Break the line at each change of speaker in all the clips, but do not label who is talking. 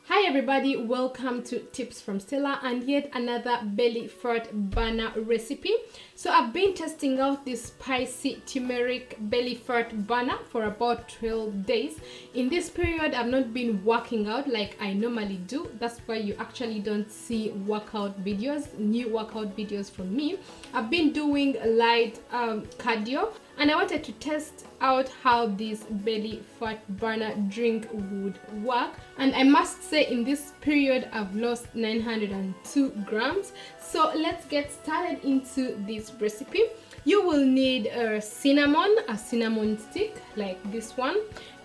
Hi everybody, welcome to Tips from Stella and yet another belly fat burner recipe. So I've been testing out this spicy turmeric belly fat burner for about 12 days. In this period, I've not been working out like I normally do. That's why you actually don't see workout videos, new workout videos from me. I've been doing light cardio, and I wanted to test out how this belly fat burner drink would work. And I must say, in this period I've lost 902 grams. So let's get started into this recipe. You will need a cinnamon stick like this one.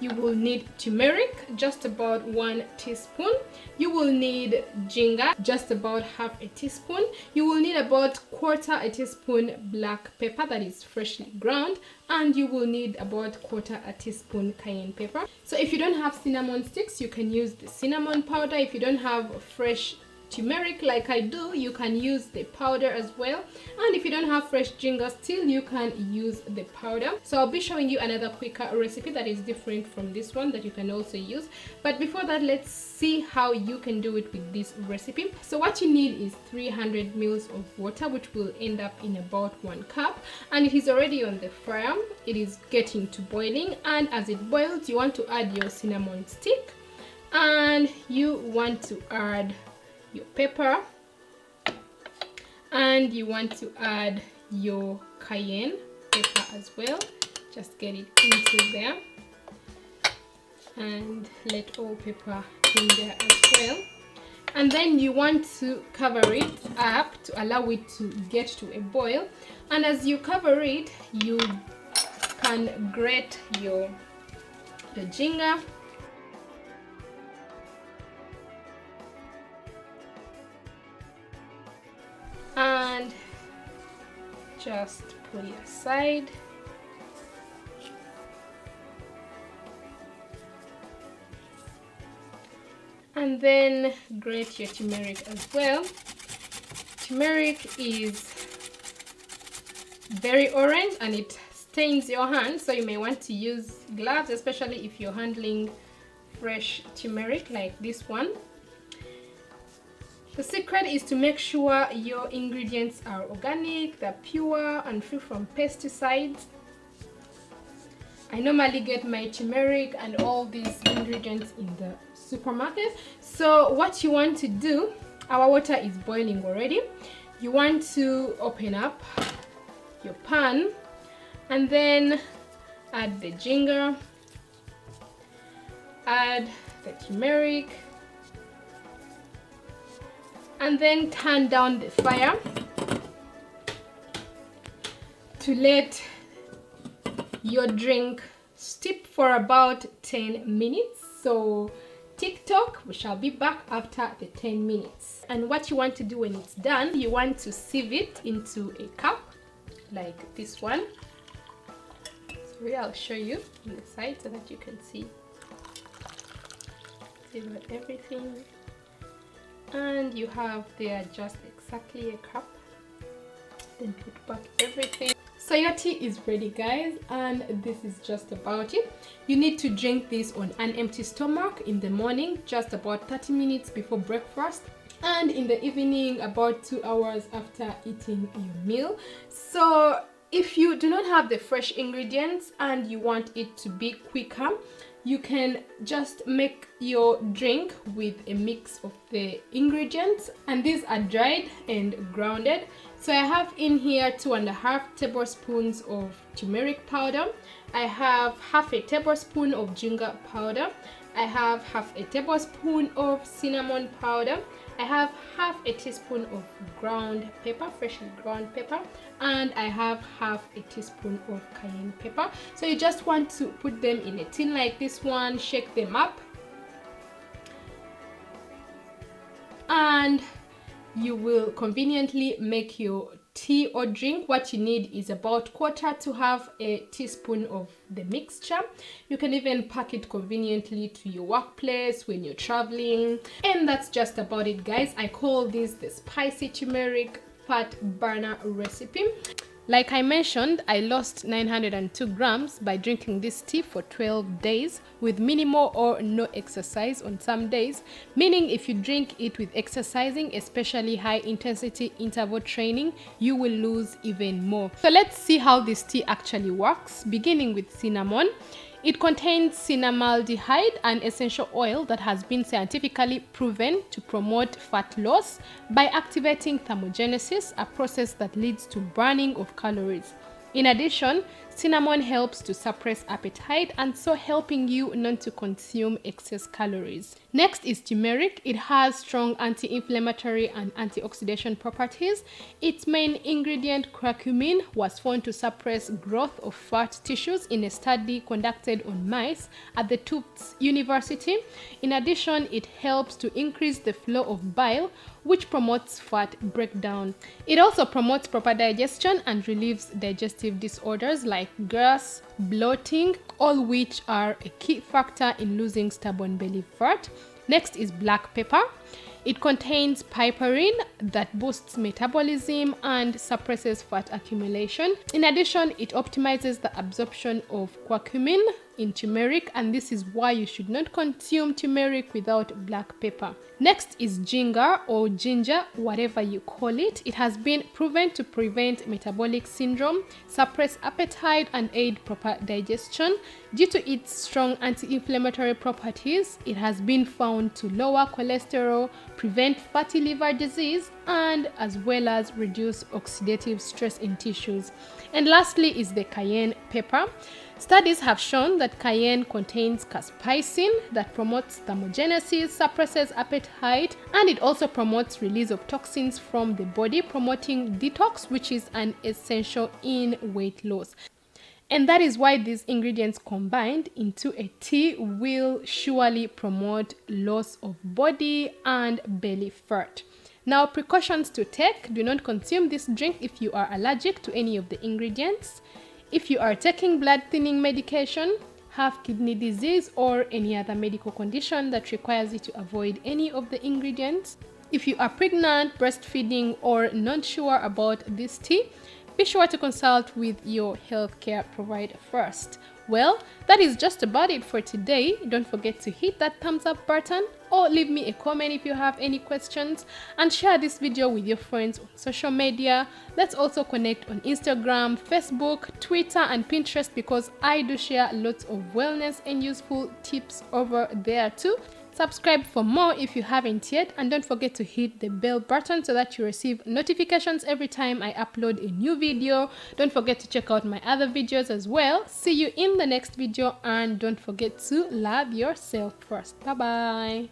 You will need turmeric, just about 1 teaspoon. You will need ginger, just about half a teaspoon. You will need about 1/4 teaspoon black pepper that is freshly ground, and you will need about 1/4 teaspoon cayenne pepper. So if you don't have cinnamon sticks, you can use the cinnamon powder. If you don't have fresh turmeric like I do, you can use the powder as well, and if you don't have fresh ginger, still you can use the powder. So I'll be showing you another quicker recipe that is different from this one that you can also use. But before that, let's see how you can do it with this recipe. So what you need is 300 ml of water, which will end up in about 1 cup, and it is already on the fire. It is getting to boiling, and as it boils, you want to add your cinnamon stick, and you want to add your pepper, and you want to add your cayenne pepper as well. Just get it into there and let all pepper in there as well. And then you want to cover it up to allow it to get to a boil. And as you cover it, you can grate your ginger, and just put it aside. And then grate your turmeric as well. Turmeric is very orange and it stains your hands, so you may want to use gloves, especially if you're handling fresh turmeric like this one. The secret is to make sure your ingredients are organic, they're pure and free from pesticides. I normally get my turmeric and all these ingredients in the supermarket. So what you want to do, our water is boiling already. You want to open up your pan and then add the ginger, add the turmeric, and then turn down the fire to let your drink steep for about 10 minutes. So TikTok, we shall be back after the 10 minutes. And what you want to do when it's done, you want to sieve it into a cup like this one. Sorry, I'll show you on the side so that you can see. Sieve everything. And you have there just exactly a cup. Then put back everything. So your tea is ready, guys, and this is just about it. You need to drink this on an empty stomach in the morning, just about 30 minutes before breakfast, and in the evening about 2 hours after eating your meal. So if you do not have the fresh ingredients and you want it to be quicker, you can just make your drink with a mix of the ingredients, and these are dried and grounded. So I have in here 2.5 tablespoons of turmeric powder. I have half a tablespoon of ginger powder. I have half a tablespoon of cinnamon powder. I have half a teaspoon of ground pepper, freshly ground pepper, and I have half a teaspoon of cayenne pepper. So you just want to put them in a tin like this one, shake them up, and you will conveniently make your tea or drink. What you need is about 1/4 to half a teaspoon of the mixture. You can even pack it conveniently to your workplace when you're traveling. And that's just about it, guys. I call this the spicy turmeric fat burner recipe. Like I mentioned, I lost 902 grams by drinking this tea for 12 days with minimal or no exercise on some days, meaning if you drink it with exercising, especially high intensity interval training, you will lose even more. So let's see how this tea actually works, beginning with cinnamon. It contains cinnamaldehyde, an essential oil that has been scientifically proven to promote fat loss by activating thermogenesis, a process that leads to burning of calories. In addition, cinnamon helps to suppress appetite and so helping you not to consume excess calories. Next is turmeric. It has strong anti-inflammatory and antioxidant properties. Its main ingredient, curcumin, was found to suppress growth of fat tissues in a study conducted on mice at the Tufts University. In addition, it helps to increase the flow of bile, which promotes fat breakdown. It also promotes proper digestion and relieves digestive disorders like gas, bloating, all which are a key factor in losing stubborn belly fat. Next is black pepper. It contains piperine that boosts metabolism and suppresses fat accumulation. In addition, it optimizes the absorption of curcumin in turmeric, and this is why you should not consume turmeric without black pepper. Next is ginger or ginger, whatever you call it. It has been proven to prevent metabolic syndrome, suppress appetite, and aid proper digestion. Due to its strong anti-inflammatory properties, it has been found to lower cholesterol, prevent fatty liver disease, and as well as reduce oxidative stress in tissues. And lastly is the cayenne pepper. Studies have shown that cayenne contains capsaicin that promotes thermogenesis, suppresses appetite, and it also promotes release of toxins from the body, promoting detox, which is an essential in weight loss. And that is why these ingredients combined into a tea will surely promote loss of body and belly fat. Now, precautions to take: do not consume this drink if you are allergic to any of the ingredients. If you are taking blood thinning medication, have kidney disease, or any other medical condition that requires you to avoid any of the ingredients. If you are pregnant, breastfeeding, or not sure about this tea, be sure to consult with your healthcare provider first. Well, that is just about it for today. Don't forget to hit that thumbs up button or leave me a comment if you have any questions, and share this video with your friends on social media. Let's also connect on Instagram, Facebook, Twitter, and Pinterest, because I do share lots of wellness and useful tips over there too. Subscribe for more if you haven't yet, and don't forget to hit the bell button so that you receive notifications every time I upload a new video. Don't forget to check out my other videos as well. See you in the next video, and don't forget to love yourself first. Bye bye.